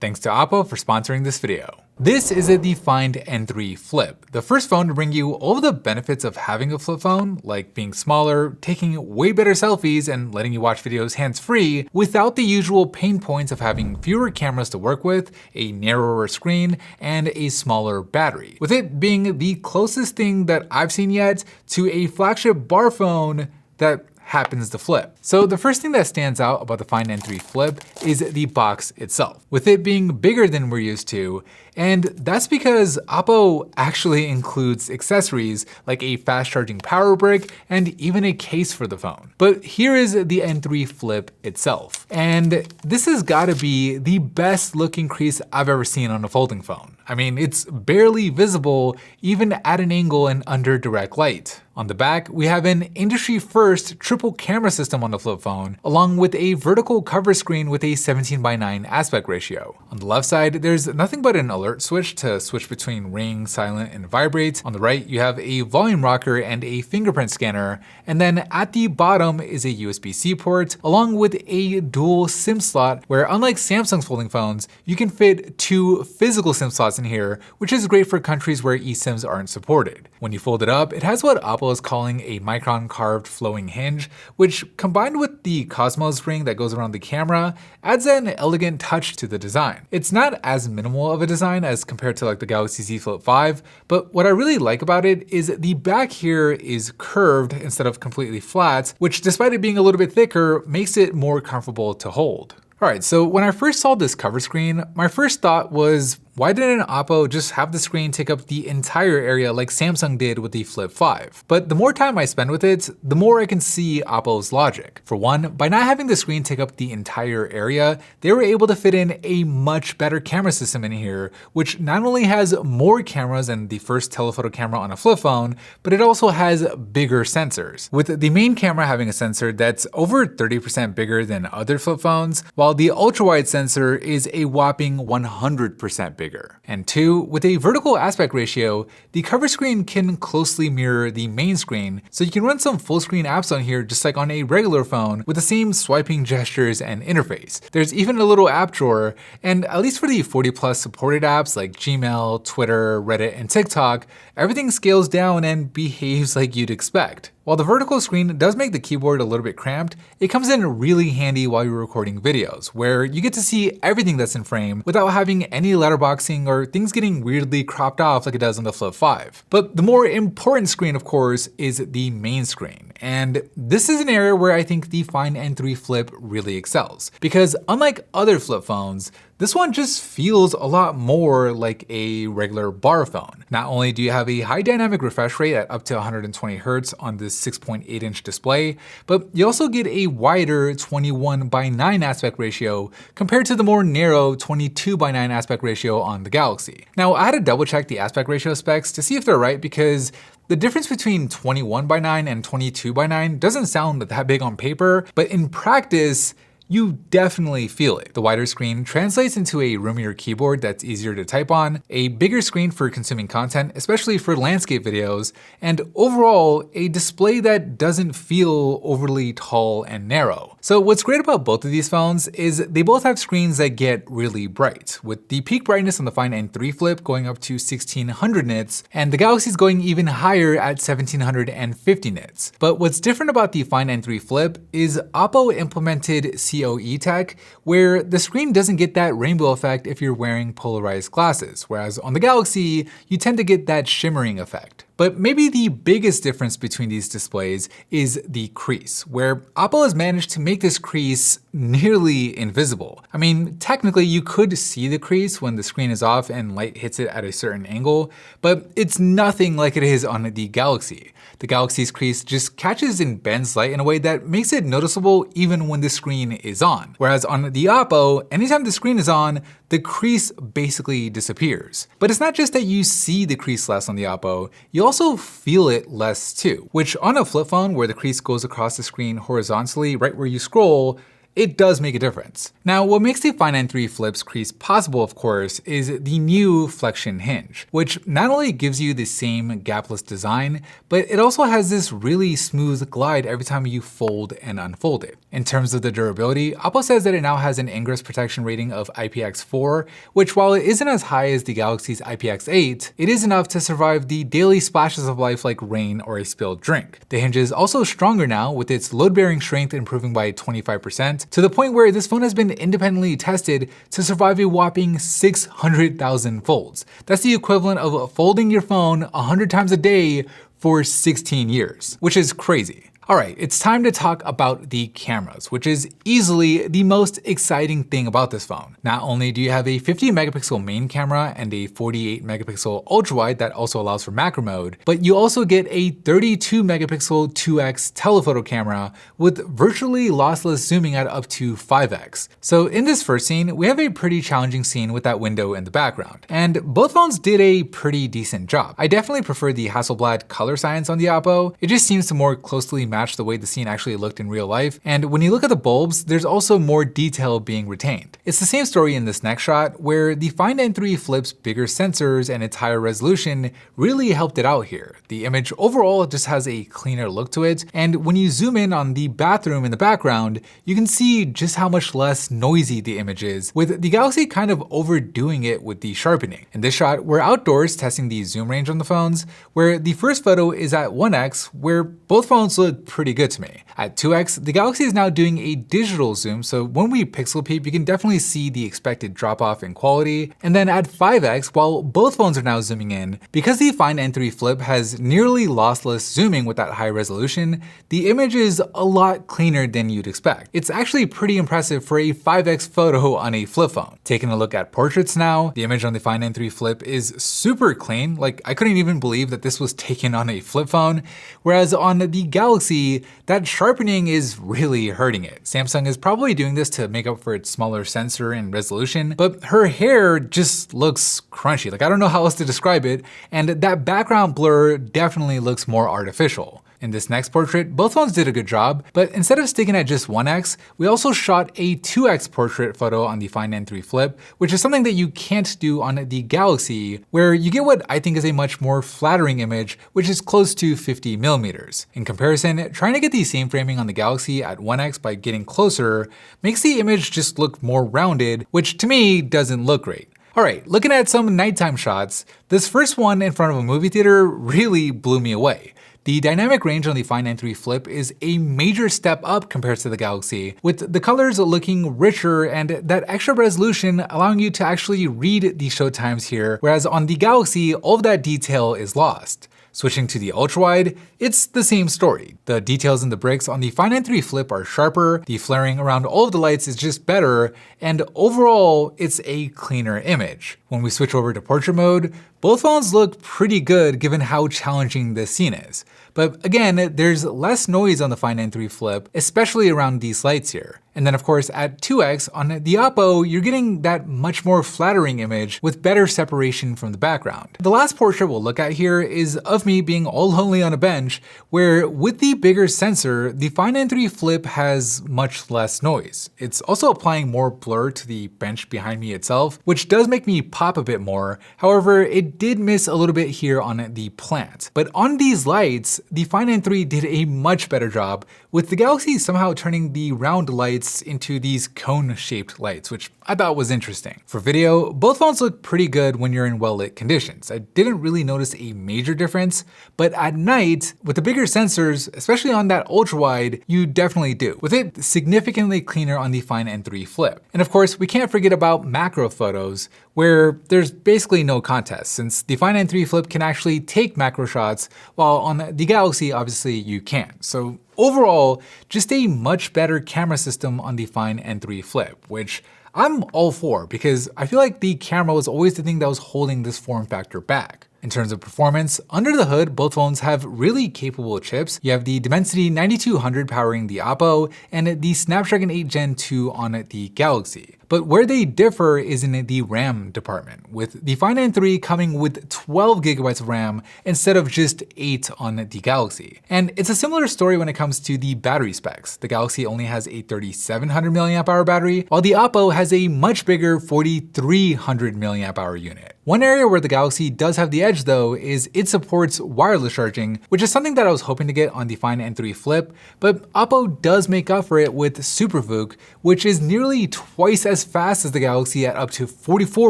Thanks to Oppo for sponsoring this video. This is the Find N3 Flip, the first phone to bring you all of the benefits of having a flip phone, like being smaller, taking way better selfies, and letting you watch videos hands-free, without the usual pain points of having fewer cameras to work with, a narrower screen, and a smaller battery. With it being the closest thing that I've seen yet to a flagship bar phone that happens to flip. So the first thing that stands out about the Find N3 Flip is the box itself, with it being bigger than we're used to, and that's because Oppo actually includes accessories like a fast charging power brick and even a case for the phone. But here is the N3 Flip itself, and this has gotta be the best looking crease I've ever seen on a folding phone. I mean, it's barely visible even at an angle and under direct light. On the back, we have an industry-first triple camera system on the flip phone, along with a vertical cover screen with a 17:9 aspect ratio. On the left side, there's nothing but an alert switch to switch between ring, silent, and vibrate. On the right, you have a volume rocker and a fingerprint scanner, and then at the bottom is a USB-C port, along with a dual SIM slot, where unlike Samsung's folding phones, you can fit 2 physical SIM slots in here, which is great for countries where eSIMs aren't supported. When you fold it up, it has what Oppo is calling a micron carved flowing hinge, which combined with the Cosmos ring that goes around the camera, adds an elegant touch to the design. It's not as minimal of a design as compared to like the Galaxy Z Flip 5, but what I really like about it is the back here is curved instead of completely flat, which despite it being a little bit thicker, makes it more comfortable to hold. Alright, so when I first saw this cover screen, my first thought was, why didn't Oppo just have the screen take up the entire area like Samsung did with the Flip 5? But the more time I spend with it, the more I can see Oppo's logic. For one, by not having the screen take up the entire area, they were able to fit in a much better camera system in here, which not only has more cameras than the first telephoto camera on a flip phone, but it also has bigger sensors, with the main camera having a sensor that's over 30% bigger than other flip phones, while the ultra-wide sensor is a whopping 100% bigger. And 2, with a vertical aspect ratio, the cover screen can closely mirror the main screen, so you can run some full screen apps on here just like on a regular phone with the same swiping gestures and interface. There's even a little app drawer, and at least for the 40+ supported apps like Gmail, Twitter, Reddit, and TikTok, everything scales down and behaves like you'd expect. While the vertical screen does make the keyboard a little bit cramped, it comes in really handy while you're recording videos, where you get to see everything that's in frame without having any letterboxing or things getting weirdly cropped off like it does on the Flip 5. But the more important screen, of course, is the main screen. And this is an area where I think the Find N3 Flip really excels. Because unlike other flip phones, this one just feels a lot more like a regular bar phone. Not only do you have a high dynamic refresh rate at up to 120 Hz on this 6.8-inch display, but you also get a wider 21:9 aspect ratio compared to the more narrow 22:9 aspect ratio on the Galaxy. Now, I had to double check the aspect ratio specs to see if they're right, because the difference between 21:9 and 22:9 doesn't sound that big on paper, but in practice, you definitely feel it. The wider screen translates into a roomier keyboard that's easier to type on, a bigger screen for consuming content, especially for landscape videos, and overall, a display that doesn't feel overly tall and narrow. So what's great about both of these phones is they both have screens that get really bright, with the peak brightness on the Find N3 Flip going up to 1600 nits, and the Galaxy's going even higher at 1750 nits. But what's different about the Find N3 Flip is Oppo implemented COE tech, where the screen doesn't get that rainbow effect if you're wearing polarized glasses, whereas on the Galaxy, you tend to get that shimmering effect. But maybe the biggest difference between these displays is the crease, where Oppo has managed to make this crease nearly invisible. I mean, technically you could see the crease when the screen is off and light hits it at a certain angle, but it's nothing like it is on the Galaxy. The Galaxy's crease just catches and bends light in a way that makes it noticeable even when the screen is on. Whereas on the Oppo, anytime the screen is on, the crease basically disappears. But it's not just that you see the crease less on the Oppo, you also feel it less too, which on a flip phone where the crease goes across the screen horizontally right where you scroll, it does make a difference. Now, what makes the Find N3 Flip's crease possible, of course, is the new flexion hinge, which not only gives you the same gapless design, but it also has this really smooth glide every time you fold and unfold it. In terms of the durability, Oppo says that it now has an ingress protection rating of IPX4, which while it isn't as high as the Galaxy's IPX8, it is enough to survive the daily splashes of life like rain or a spilled drink. The hinge is also stronger now, with its load-bearing strength improving by 25%, to the point where this phone has been independently tested to survive a whopping 600,000 folds. That's the equivalent of folding your phone 100 times a day for 16 years, which is crazy. Alright, it's time to talk about the cameras, which is easily the most exciting thing about this phone. Not only do you have a 50 megapixel main camera and a 48 megapixel ultrawide that also allows for macro mode, but you also get a 32 megapixel 2x telephoto camera with virtually lossless zooming at up to 5x. So in this first scene, we have a pretty challenging scene with that window in the background. And both phones did a pretty decent job. I definitely prefer the Hasselblad color science on the Oppo. It just seems to more closely match the way the scene actually looked in real life, and when you look at the bulbs, there's also more detail being retained. It's the same story in this next shot, where the Find N3 Flip's bigger sensors and its higher resolution really helped it out here. The image overall just has a cleaner look to it, and when you zoom in on the bathroom in the background, you can see just how much less noisy the image is, with the Galaxy kind of overdoing it with the sharpening. In this shot, we're outdoors testing the zoom range on the phones, where the first photo is at 1x, where both phones look pretty good to me. At 2x, the Galaxy is now doing a digital zoom, so when we pixel peep, you can definitely see the expected drop-off in quality. And then at 5x, while both phones are now zooming in, because the Find N3 Flip has nearly lossless zooming with that high resolution, the image is a lot cleaner than you'd expect. It's actually pretty impressive for a 5x photo on a flip phone. Taking a look at portraits now, the image on the Find N3 Flip is super clean. Like, I couldn't even believe that this was taken on a flip phone, whereas on the Galaxy, that sharpening is really hurting it. Samsung is probably doing this to make up for its smaller sensor and resolution, but her hair just looks crunchy. Like, I don't know how else to describe it, and that background blur definitely looks more artificial. In this next portrait, both phones did a good job, but instead of sticking at just 1x, we also shot a 2x portrait photo on the Find N3 Flip, which is something that you can't do on the Galaxy, where you get what I think is a much more flattering image, which is close to 50 millimeters. In comparison, trying to get the same framing on the Galaxy at 1x by getting closer makes the image just look more rounded, which to me doesn't look great. Alright, looking at some nighttime shots, this first one in front of a movie theater really blew me away. The dynamic range on the Find N3 Flip is a major step up compared to the Galaxy, with the colors looking richer and that extra resolution allowing you to actually read the showtimes here, whereas on the Galaxy, all of that detail is lost. Switching to the ultrawide, it's the same story. The details in the bricks on the Find N3 Flip are sharper, the flaring around all of the lights is just better, and overall, it's a cleaner image. When we switch over to portrait mode, both phones look pretty good given how challenging this scene is. But again, there's less noise on the Find N3 Flip, especially around these lights here. And then of course at 2x on the Oppo, you're getting that much more flattering image with better separation from the background. The last portrait we'll look at here is of me being all lonely on a bench, where with the bigger sensor, the Find N3 Flip has much less noise. It's also applying more blur to the bench behind me itself, which does make me pop a bit more. However, it did miss a little bit here on the plant. But on these lights, the Find N3 did a much better job, with the Galaxy somehow turning the round lights into these cone-shaped lights, which I thought was interesting. For video, both phones look pretty good when you're in well-lit conditions. I didn't really notice a major difference, but at night, with the bigger sensors, especially on that ultra-wide, you definitely do, with it significantly cleaner on the Find N3 Flip. And of course, we can't forget about macro photos, where there's basically no contest, since the Find N3 Flip can actually take macro shots, while on the Galaxy, obviously you can't. So overall, just a much better camera system on the Find N3 Flip, which I'm all for, because I feel like the camera was always the thing that was holding this form factor back. In terms of performance, under the hood, both phones have really capable chips. You have the Dimensity 9200 powering the Oppo, and the Snapdragon 8 Gen 2 on the Galaxy. But where they differ is in the RAM department, with the Find N3 coming with 12 gigabytes of RAM instead of just 8 on the Galaxy. And it's a similar story when it comes to the battery specs. The Galaxy only has a 3700 mAh battery, while the Oppo has a much bigger 4300 mAh unit. One area where the Galaxy does have the edge though is it supports wireless charging, which is something that I was hoping to get on the Find N3 Flip, but Oppo does make up for it with SuperVOOC, which is nearly twice as fast as the Galaxy at up to 44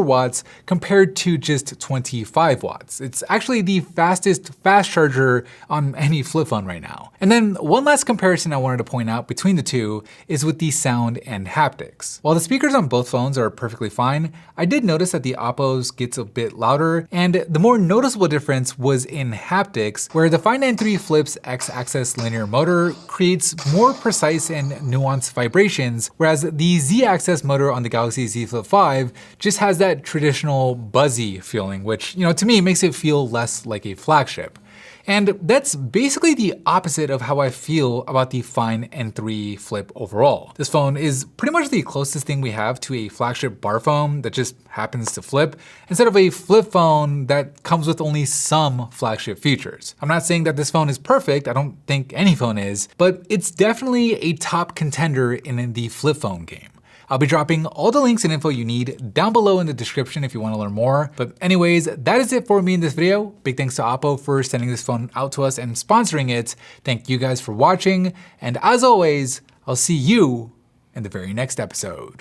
watts compared to just 25 watts. It's actually the fastest fast charger on any flip phone right now. And then one last comparison I wanted to point out between the two is with the sound and haptics. While the speakers on both phones are perfectly fine, I did notice that the Oppo's gets a bit louder, and the more noticeable difference was in haptics, where the Find N3 Flip's X-axis linear motor creates more precise and nuanced vibrations, whereas the Z-axis motor on the Galaxy Z Flip 5 just has that traditional buzzy feeling, which, to me makes it feel less like a flagship. And that's basically the opposite of how I feel about the Find N3 Flip overall. This phone is pretty much the closest thing we have to a flagship bar phone that just happens to flip, instead of a flip phone that comes with only some flagship features. I'm not saying that this phone is perfect, I don't think any phone is, but it's definitely a top contender in the flip phone game. I'll be dropping all the links and info you need down below in the description if you want to learn more. But anyways, that is it for me in this video. Big thanks to Oppo for sending this phone out to us and sponsoring it. Thank you guys for watching. And as always, I'll see you in the very next episode.